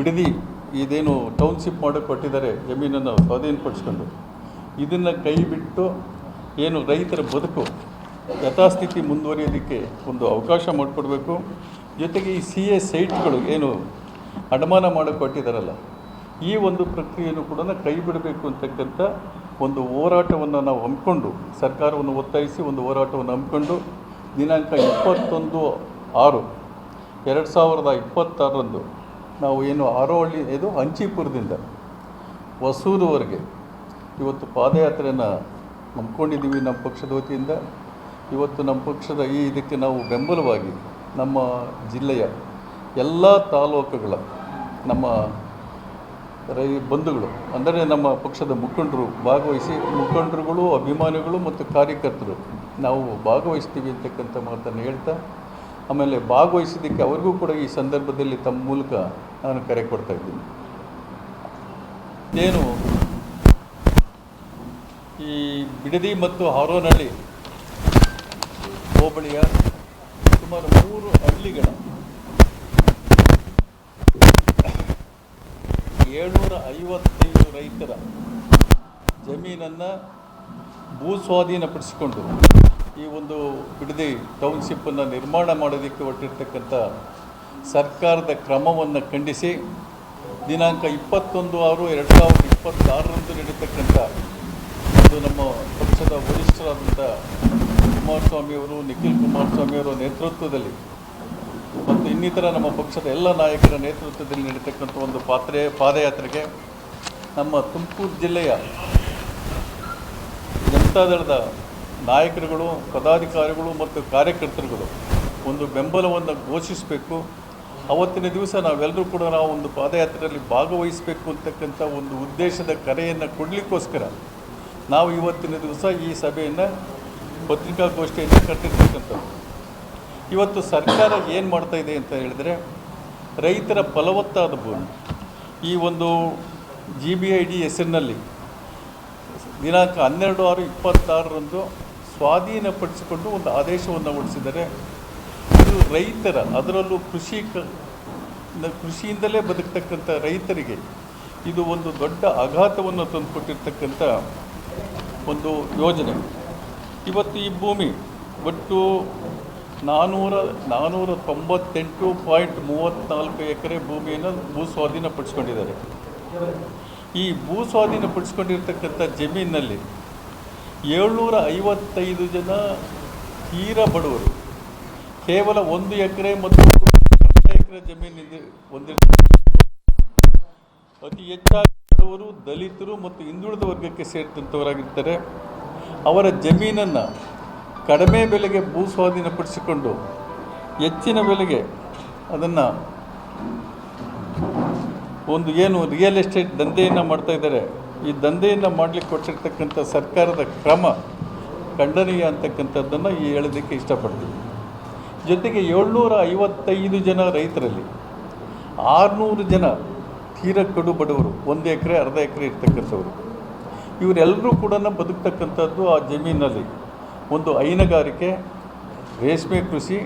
ಬಿಡದಿ ಇದೇನು ಟೌನ್ಶಿಪ್ ಮಾಡೋಕ್ಕೆ ಕೊಟ್ಟಿದ್ದಾರೆ ಜಮೀನನ್ನು ಸ್ವಾಧೀನಪಡಿಸ್ಕೊಂಡು, ಇದನ್ನು ಕೈ ಬಿಟ್ಟು ಏನು ರೈತರ ಬದುಕು ಯಥಾಸ್ಥಿತಿ ಮುಂದುವರಿಯೋದಕ್ಕೆ ಒಂದು ಅವಕಾಶ ಮಾಡಿಕೊಡ್ಬೇಕು. ಜೊತೆಗೆ ಈ CA ಸೈಟ್ಗಳು ಏನು ಅಡಮಾನ ಮಾಡೋಕ್ಕೆ ಕೊಟ್ಟಿದ್ದಾರಲ್ಲ, ಈ ಒಂದು ಪ್ರಕ್ರಿಯೆಯನ್ನು ಕೂಡ ಕೈ ಬಿಡಬೇಕು ಅಂತಕ್ಕಂಥ ಒಂದು ಹೋರಾಟವನ್ನು ನಾವು ಹಮ್ಮಿಕೊಂಡು, ಸರ್ಕಾರವನ್ನು ಒತ್ತಾಯಿಸಿ ಒಂದು ಹೋರಾಟವನ್ನು ಹಮ್ಮಿಕೊಂಡು ದಿನಾಂಕ 21/6/2026 ನಾವು ಏನು ಆರೋಹಳ್ಳಿ ಇದು ಹಂಚಿಪುರದಿಂದ ಹೊಸೂರುವರೆಗೆ ಇವತ್ತು ಪಾದಯಾತ್ರೆಯನ್ನು ಹಮ್ಮಿಕೊಂಡಿದ್ದೀವಿ ನಮ್ಮ ಪಕ್ಷದ ವತಿಯಿಂದ. ಇವತ್ತು ನಮ್ಮ ಪಕ್ಷದ ಈ ಇದಕ್ಕೆ ನಾವು ಬೆಂಬಲವಾಗಿ ನಮ್ಮ ಜಿಲ್ಲೆಯ ಎಲ್ಲ ತಾಲೂಕುಗಳ ನಮ್ಮ ಬಂಧುಗಳು ಅಂದರೆ ನಮ್ಮ ಪಕ್ಷದ ಮುಖಂಡರುಗಳು, ಅಭಿಮಾನಿಗಳು ಮತ್ತು ಕಾರ್ಯಕರ್ತರು ನಾವು ಭಾಗವಹಿಸ್ತೀವಿ ಅಂತಕ್ಕಂಥ ಮಾತನ್ನು ಹೇಳ್ತಾ, ಆಮೇಲೆ ಭಾಗವಹಿಸಿದ್ದಕ್ಕೆ ಅವ್ರಿಗೂ ಕೂಡ ಈ ಸಂದರ್ಭದಲ್ಲಿ ತಮ್ಮ ಮೂಲಕ ನಾನು ಕರೆ ಕೊಡ್ತಾ ಇದ್ದೀನಿ. ಏನು ಈ ಬಿಡದಿ ಮತ್ತು ಹಾರೋನಹಳ್ಳಿ ಹೋಬಳಿಯ ಸುಮಾರು 3 ಹಳ್ಳಿಗಳ 755 ರೈತರ ಜಮೀನನ್ನು ಭೂ ಸ್ವಾಧೀನಪಡಿಸಿಕೊಂಡು ಈ ಒಂದು ಬಿಡದಿ ಟೌನ್ಶಿಪ್ಪನ್ನು ನಿರ್ಮಾಣ ಮಾಡೋದಕ್ಕೆ ಹೊರಟಿರ್ತಕ್ಕಂಥ ಸರ್ಕಾರದ ಕ್ರಮವನ್ನು ಖಂಡಿಸಿ ದಿನಾಂಕ 21/6/2026 ನಡೀತಕ್ಕಂಥ ಒಂದು ನಮ್ಮ ಪಕ್ಷದ ವರಿಷ್ಠರಾದಂಥ ಕುಮಾರಸ್ವಾಮಿಯವರು, ನಿಖಿಲ್ ಕುಮಾರಸ್ವಾಮಿಯವರ ನೇತೃತ್ವದಲ್ಲಿ ಮತ್ತು ಇನ್ನಿತರ ನಮ್ಮ ಪಕ್ಷದ ಎಲ್ಲ ನಾಯಕರ ನೇತೃತ್ವದಲ್ಲಿ ನಡೀತಕ್ಕಂಥ ಒಂದು ಪಾದಯಾತ್ರೆಗೆ ನಮ್ಮ ತುಮಕೂರು ಜಿಲ್ಲೆಯ ಜನತಾದಳದ ನಾಯಕರುಗಳು, ಪದಾಧಿಕಾರಿಗಳು ಮತ್ತು ಕಾರ್ಯಕರ್ತರುಗಳು ಒಂದು ಬೆಂಬಲವನ್ನು ಘೋಷಿಸಬೇಕು. ಅವತ್ತಿನ ದಿವಸ ನಾವೆಲ್ಲರೂ ಕೂಡ ನಾವು ಒಂದು ಪಾದಯಾತ್ರೆಯಲ್ಲಿ ಭಾಗವಹಿಸಬೇಕು ಅಂತಕ್ಕಂಥ ಒಂದು ಉದ್ದೇಶದ ಕರೆಯನ್ನು ಕೊಡಲಿಕ್ಕೋಸ್ಕರ ನಾವು ಇವತ್ತಿನ ದಿವಸ ಈ ಸಭೆಯನ್ನು ಪತ್ರಿಕಾಗೋಷ್ಠಿಯನ್ನು ಕಟ್ಟಿರ್ತಕ್ಕಂಥದ್ದು. ಇವತ್ತು ಸರ್ಕಾರ ಏನು ಮಾಡ್ತಾಯಿದೆ ಅಂತ ಹೇಳಿದ್ರೆ, ರೈತರ ಫಲವತ್ತಾದ ಭೂಮಿ ಈ ಒಂದು GBID ಹೆಸರಿನಲ್ಲಿ ದಿನಾಂಕ 12/6/26 ಸ್ವಾಧೀನಪಡಿಸಿಕೊಂಡು ಒಂದು ಆದೇಶವನ್ನು ಹೊರಡಿಸಿದ್ದಾರೆ. ಇದು ರೈತರ, ಅದರಲ್ಲೂ ಕೃಷಿಯಿಂದಲೇ ಬದುಕ್ತಕ್ಕಂಥ ರೈತರಿಗೆ ಇದು ಒಂದು ದೊಡ್ಡ ಆಘಾತವನ್ನು ತಂದುಕೊಟ್ಟಿರ್ತಕ್ಕಂಥ ಒಂದು ಯೋಜನೆ. ಇವತ್ತು ಈ ಭೂಮಿ ಒಟ್ಟು 498.34 ಎಕರೆ ಭೂಮಿಯನ್ನು ಭೂ ಸ್ವಾಧೀನಪಡಿಸ್ಕೊಂಡಿದ್ದಾರೆ. ಈ ಭೂ ಸ್ವಾಧೀನಪಡಿಸ್ಕೊಂಡಿರ್ತಕ್ಕಂಥ ಜಮೀನಿನಲ್ಲಿ 755 ಜನ ತೀರಾ ಬಡವರು, ಕೇವಲ 1 ಎಕರೆ ಮತ್ತು 2 ಎಕರೆ ಜಮೀನಿದೆ ಹೊಂದಿರ್ತಾರೆ. ಅತಿ ಹೆಚ್ಚಾಗಿ ಬಡವರು, ದಲಿತರು ಮತ್ತು ಹಿಂದುಳಿದ ವರ್ಗಕ್ಕೆ ಸೇರಿದಂಥವರಾಗಿರ್ತಾರೆ. ಅವರ ಜಮೀನನ್ನು ಕಡಿಮೆ ಬೆಲೆಗೆ ಭೂ ಸ್ವಾಧೀನಪಡಿಸಿಕೊಂಡು ಹೆಚ್ಚಿನ ಬೆಲೆಗೆ ಅದನ್ನು ಒಂದು ಏನು ರಿಯಲ್ ಎಸ್ಟೇಟ್ ದಂಧೆಯನ್ನು ಮಾಡ್ತಾಯಿದ್ದಾರೆ. ಈ ದಂಧೆಯನ್ನು ಮಾಡಲಿಕ್ಕೆ ಕೊಟ್ಟಿರ್ತಕ್ಕಂಥ ಸರ್ಕಾರದ ಕ್ರಮ ಖಂಡನೀಯ ಅಂತಕ್ಕಂಥದ್ದನ್ನು ಹೇಳೋದಕ್ಕೆ ಇಷ್ಟಪಡ್ತೀವಿ. ಜೊತೆಗೆ 755 ಜನ ರೈತರಲ್ಲಿ 600 ಜನ ತೀರಾ ಕಡು ಬಡವರು, 1 ಎಕರೆ 1/2 ಎಕರೆ ಇರ್ತಕ್ಕಂಥವ್ರು. ಇವರೆಲ್ಲರೂ ಕೂಡ ಬದುಕ್ತಕ್ಕಂಥದ್ದು ಆ ಜಮೀನಲ್ಲಿ ಒಂದು ಹೈನುಗಾರಿಕೆ, ರೇಷ್ಮೆ ಕೃಷಿ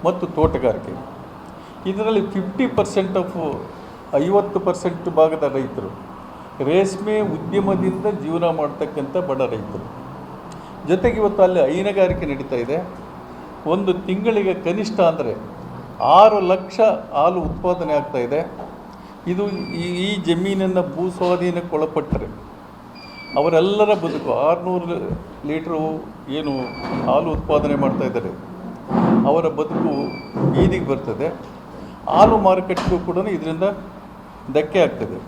ಮತ್ತು ತೋಟಗಾರಿಕೆ. ಇದರಲ್ಲಿ 50% ಭಾಗದ ರೈತರು ರೇಷ್ಮೆ ಉದ್ಯಮದಿಂದ ಜೀವನ ಮಾಡ್ತಕ್ಕಂಥ ಬಡ ರೈತರು. ಜೊತೆಗೆ ಇವತ್ತು ಅಲ್ಲಿ ಹೈನುಗಾರಿಕೆ ನಡೀತಾ ಇದೆ. ಒಂದು ತಿಂಗಳಿಗೆ ಕನಿಷ್ಠ ಅಂದರೆ 6 ಲಕ್ಷ ಹಾಲು ಉತ್ಪಾದನೆ ಆಗ್ತಾಯಿದೆ. ಇದು ಈ ಜಮೀನನ್ನು ಭೂ ಸ್ವಾಧೀನಕ್ಕೆ ಒಳಪಟ್ಟರೆ ಅವರೆಲ್ಲರ ಬದುಕು 600 ಲೀಟ್ರು ಏನು ಹಾಲು ಉತ್ಪಾದನೆ ಮಾಡ್ತಾಯಿದ್ದಾರೆ, ಅವರ ಬದುಕು ಬೀದಿಗೆ ಬರ್ತದೆ. ಹಾಲು ಮಾರುಕಟ್ಟೆಗೂ ಕೂಡ ಇದರಿಂದ ಧಕ್ಕೆ ಆಗ್ತದೆ.